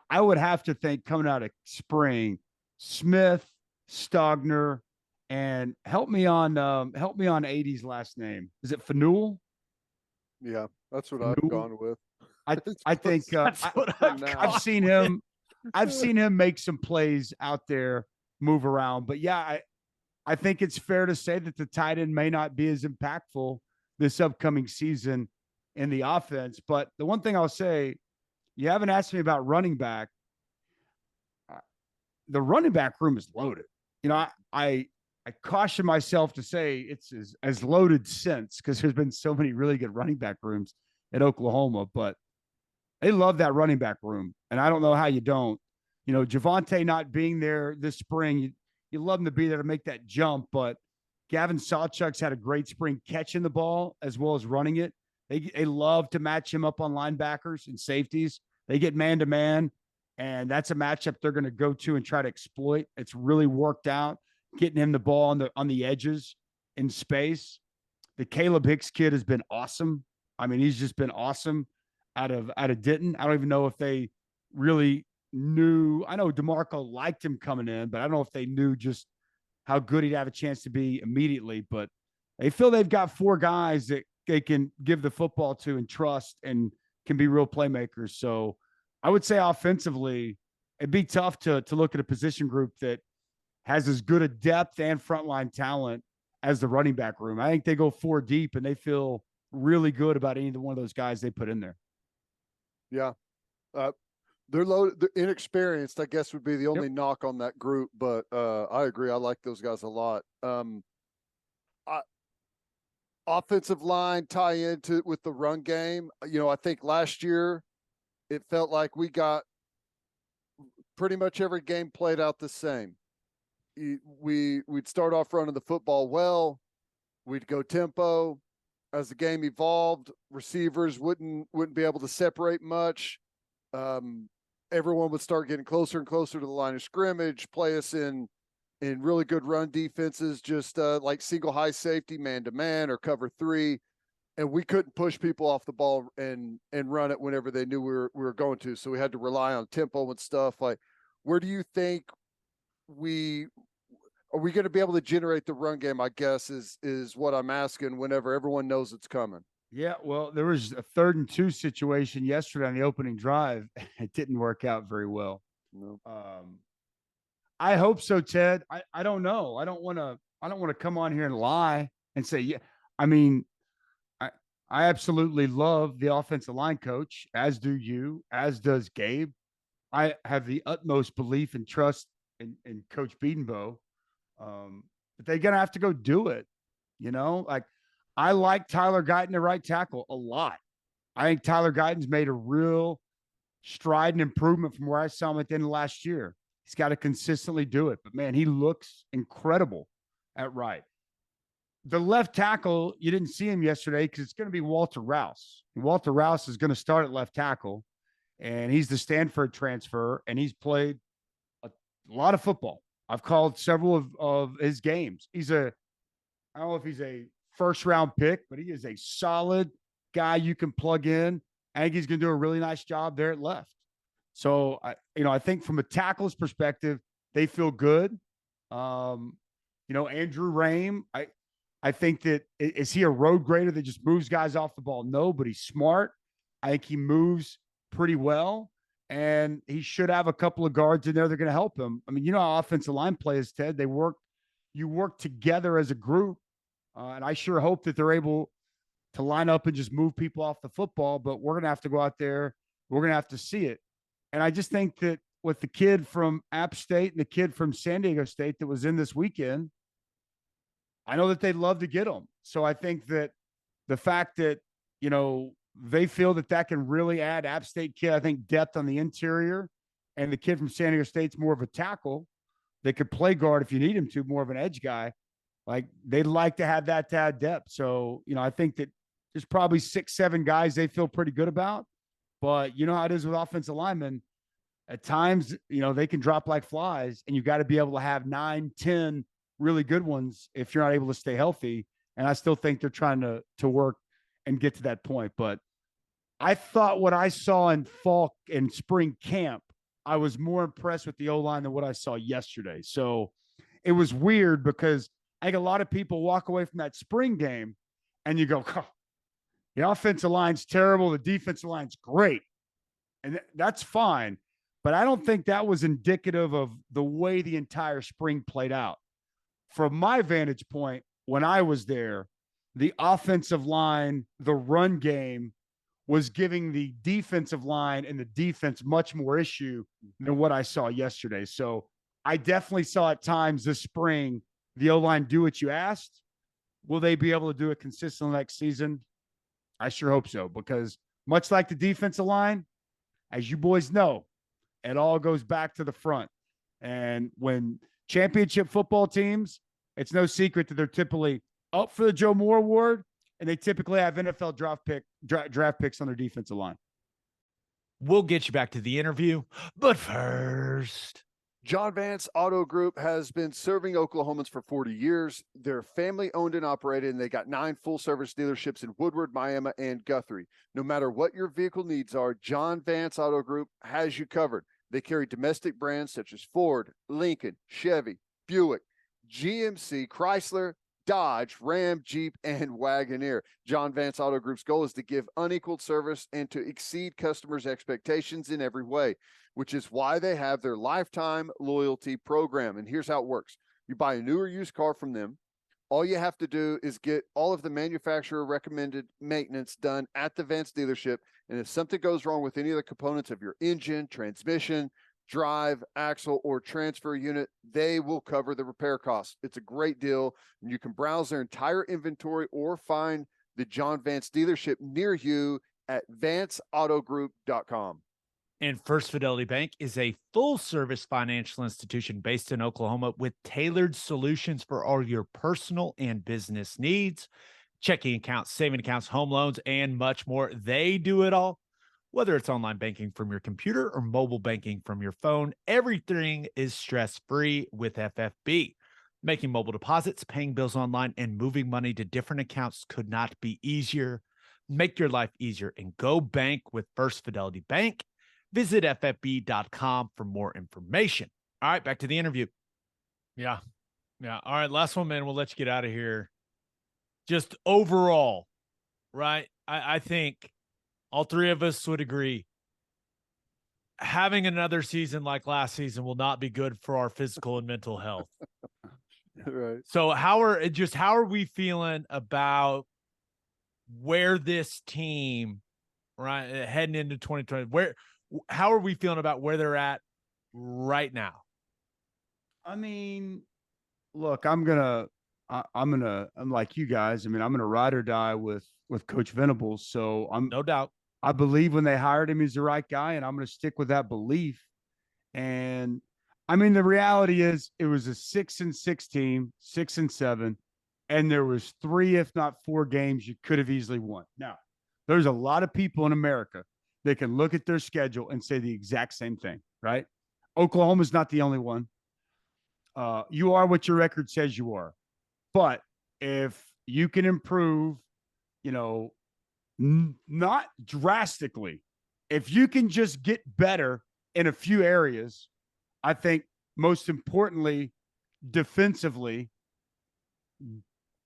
I would have to think coming out of spring, Smith, Stogner, and help me on 80's last name. Is it Faneuil? Yeah, that's what I've Faneuil? gone with. I think That's what I've seen him. I've seen him make some plays out there, move around. But yeah, I think it's fair to say that the tight end may not be as impactful this upcoming season in the offense. But the one thing I'll say, you haven't asked me about running back. The running back room is loaded. You know, I caution myself to say it's as loaded since, because there's been so many really good running back rooms at Oklahoma, but they love that running back room. And I don't know how you don't. You know, Javonte not being there this spring, you love him to be there to make that jump, but Gavin Sawchuk's had a great spring catching the ball as well as running it. They love to match him up on linebackers and safeties. They get man-to-man, and that's a matchup they're going to go to and try to exploit. It's really worked out, getting him the ball on the edges in space. The Caleb Hicks kid has been awesome. I mean, he's just been awesome out of Denton. I don't even know if they really knew. I know DeMarco liked him coming in, but I don't know if they knew just how good he'd have a chance to be immediately. But they feel they've got 4 guys that they can give the football to and trust and can be real playmakers. So I would say offensively, it'd be tough to look at a position group that has as good a depth and frontline talent as the running back room. I think they go 4 deep and they feel really good about any one of those guys they put in there. Yeah. They're loaded. They're inexperienced, I guess, would be the only knock on that group. But I agree. I like those guys a lot. Offensive line tie into with the run game. You know, I think last year it felt like we got pretty much every game played out the same. We'd start off running the football well. We'd go tempo. As the game evolved, receivers wouldn't be able to separate much. Everyone would start getting closer and closer to the line of scrimmage, play us in really good run defenses, just like single high safety, man-to-man or cover 3. And we couldn't push people off the ball and run it whenever they knew we were going to. So we had to rely on tempo and stuff. Like, where do you think are we going to be able to generate the run game, I guess, is what I'm asking whenever everyone knows it's coming. Yeah, well, there was a 3rd and 2 situation yesterday on the opening drive. It didn't work out very well. No. I hope so, Ted. I don't know. I don't want to come on here and lie and say, yeah. I mean, I absolutely love the offensive line coach, as do you, as does Gabe. I have the utmost belief and trust in Coach Biedenbow. But they're gonna have to go do it. You know, like, I like Tyler Guyton at right tackle a lot. I think Tyler Guyton's made a real stride and improvement from where I saw him at the end of last year. He's got to consistently do it. But, man, he looks incredible at right. The left tackle, you didn't see him yesterday because it's going to be Walter Rouse. And Walter Rouse is going to start at left tackle, and he's the Stanford transfer, and he's played a lot of football. I've called several of his games. I don't know if he's a first-round pick, but he is a solid guy you can plug in. I think he's going to do a really nice job there at left. So, I think from a tackle's perspective, they feel good. Andrew Rame, I think that is he a road grader that just moves guys off the ball? No, but he's smart. I think he moves pretty well, and he should have a couple of guards in there that are going to help him. I mean, you know how offensive line plays, Ted. You work together as a group, and I sure hope that they're able to line up and just move people off the football, but we're going to have to go out there. We're going to have to see it. And I just think that with the kid from App State and the kid from San Diego State that was in this weekend, I know that they'd love to get them. So I think that the fact that, they feel that can really add App State kid, I think, depth on the interior, and the kid from San Diego State's more of a tackle that could play guard if you need him to, more of an edge guy. Like, they'd like to have that to add depth. So, I think that there's probably 6, 7 guys they feel pretty good about. But you know how it is with offensive linemen. At times, they can drop like flies, and you got to be able to have 9, 10 really good ones if you're not able to stay healthy. And I still think they're trying to work and get to that point. But I thought what I saw in fall and spring camp, I was more impressed with the O-line than what I saw yesterday. So it was weird because I think a lot of people walk away from that spring game and you go, oh, the offensive line's terrible. The defensive line's great. And that's fine. But I don't think that was indicative of the way the entire spring played out. From my vantage point, when I was there, the offensive line, the run game was giving the defensive line and the defense much more issue than what I saw yesterday. So I definitely saw at times this spring the O-line do what you asked. Will they be able to do it consistently next season? I sure hope so, because much like the defensive line, as you boys know, it all goes back to the front. And when championship football teams, it's no secret that they're typically up for the Joe Moore Award, and they typically have NFL draft picks on their defensive line. We'll get you back to the interview, but first, John Vance Auto Group has been serving Oklahomans for 40 years. They're family owned and operated, and they got 9 full service dealerships in Woodward, Miami, and Guthrie. No matter what your vehicle needs are, John Vance Auto Group has you covered. They carry domestic brands such as Ford, Lincoln, Chevy, Buick, GMC, Chrysler, Dodge, Ram, Jeep, and Wagoneer. John Vance Auto Group's goal is to give unequaled service and to exceed customers' expectations in every way, which is why they have their lifetime loyalty program. And here's how it works. You buy a new or used car from them. All you have to do is get all of the manufacturer recommended maintenance done at the Vance dealership. And if something goes wrong with any of the components of your engine, transmission, drive, axle, or transfer unit, they will cover the repair costs. It's a great deal, and you can browse their entire inventory or find the John Vance dealership near you at vanceautogroup.com. And First Fidelity Bank is a full-service financial institution based in Oklahoma with tailored solutions for all your personal and business needs. Checking accounts, saving accounts, home loans, and much more. They do it all. Whether it's online banking from your computer or mobile banking from your phone, everything is stress-free with FFB. Making mobile deposits, paying bills online, and moving money to different accounts could not be easier. Make your life easier and go bank with First Fidelity Bank. Visit ffb.com for more information. All right, back to the interview. Yeah. All right, last one, man. We'll let you get out of here. Just overall, right? I think all three of us would agree having another season like last season will not be good for our physical and mental health. Right. So how are we feeling about where this team, right, heading into 2020, how are we feeling about where they're at right now? I mean, look, I'm like you guys. I mean, I'm going to ride or die with Coach Venables. So No doubt. I believe when they hired him, he's the right guy, and I'm going to stick with that belief. And I mean, the reality is it was a 6-6 team, 6-7, and there was 3, if not 4 games you could have easily won. Now, there's a lot of people in America that can look at their schedule and say the exact same thing, right? Oklahoma's not the only one. You are what your record says you are. But if you can improve, not drastically, if you can just get better in a few areas, I think most importantly, defensively,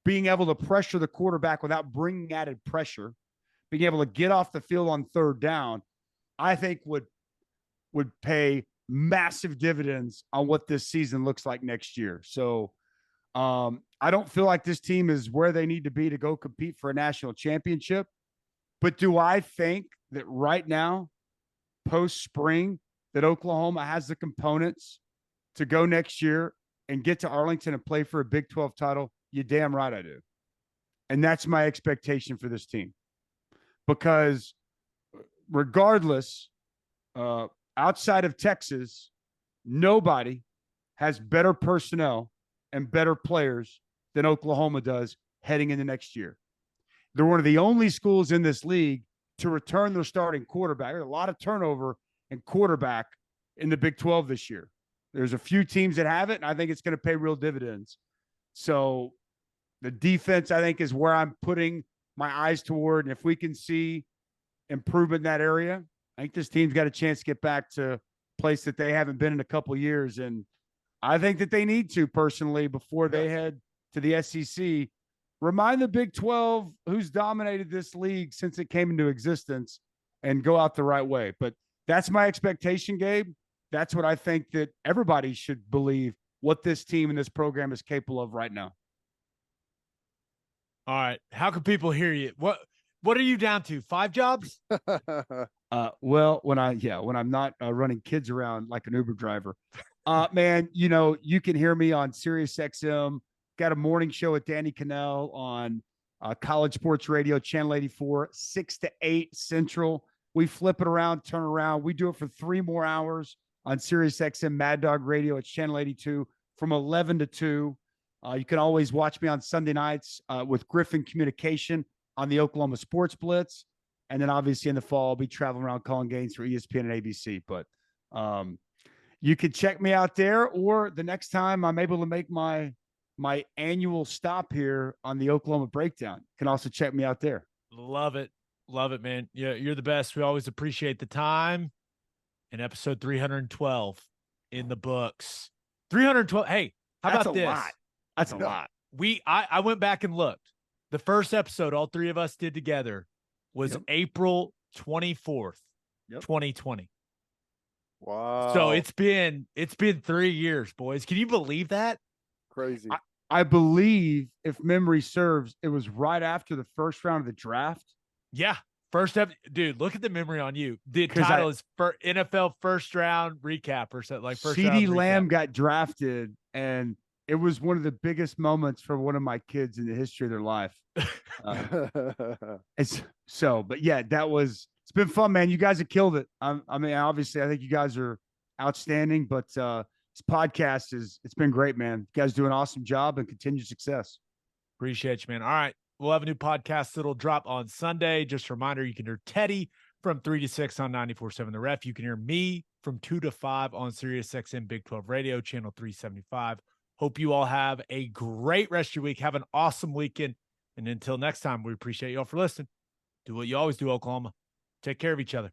being able to pressure the quarterback without bringing added pressure, being able to get off the field on third down, I think would pay massive dividends on what this season looks like next year. So I don't feel like this team is where they need to be to go compete for a national championship. But do I think that right now, post-spring, that Oklahoma has the components to go next year and get to Arlington and play for a Big 12 title? You damn right I do. And that's my expectation for this team. Because regardless, outside of Texas, nobody has better personnel and better players than Oklahoma does heading into next year. They're one of the only schools in this league to return their starting quarterback. There's a lot of turnover in quarterback in the Big 12 this year. There's a few teams that have it, and I think it's going to pay real dividends. So the defense, I think, is where I'm putting my eyes toward. And if we can see improvement in that area, I think this team's got a chance to get back to a place that they haven't been in a couple of years. And I think that they need to, personally, before they head to the SEC, remind the Big 12 who's dominated this league since it came into existence and go out the right way. But that's my expectation, Gabe. That's what I think that everybody should believe what this team and this program is capable of right now. All right. How can people hear you? What are you down to? 5 jobs? Well, when I'm not running kids around like an Uber driver, man, you can hear me on Sirius XM. Got a morning show with Danny Cannell on College Sports Radio, Channel 84, 6 to 8 Central. We flip it around, turn around. We do it for 3 more hours on Sirius XM Mad Dog Radio at Channel 82 from 11 to 2. You can always watch me on Sunday nights with Griffin Communication on the Oklahoma Sports Blitz. And then obviously in the fall, I'll be traveling around calling games for ESPN and ABC. But you can check me out there, or the next time I'm able to make my annual stop here on the Oklahoma Breakdown, you can also check me out there. Love it. Love it, man. Yeah, you're the best. We always appreciate the time. And episode 312 in the books. 312. Hey, how That's about this? Lot. That's a lot. I went back and looked. The first episode all 3 of us did together was April 24th, 2020. Wow. So it's been 3 years, boys. Can you believe that? Crazy. I believe, if memory serves, it was right after the first round of the draft. Yeah. Dude, look at the memory on you. The title is for NFL first round recap or something, like first round CeeDee recap. Lamb got drafted, and it was one of the biggest moments for one of my kids in the history of their life. But yeah, it's been fun, man. You guys have killed it. I mean, obviously, I think you guys are outstanding, but this podcast it's been great, man. You guys do an awesome job and continued success. Appreciate you, man. All right. We'll have a new podcast that'll drop on Sunday. Just a reminder, you can hear Teddy from 3 to 6 on 94.7 The Ref. You can hear me from 2 to 5 on Sirius XM Big 12 Radio, channel 375. Hope you all have a great rest of your week. Have an awesome weekend. And until next time, we appreciate you all for listening. Do what you always do, Oklahoma. Take care of each other.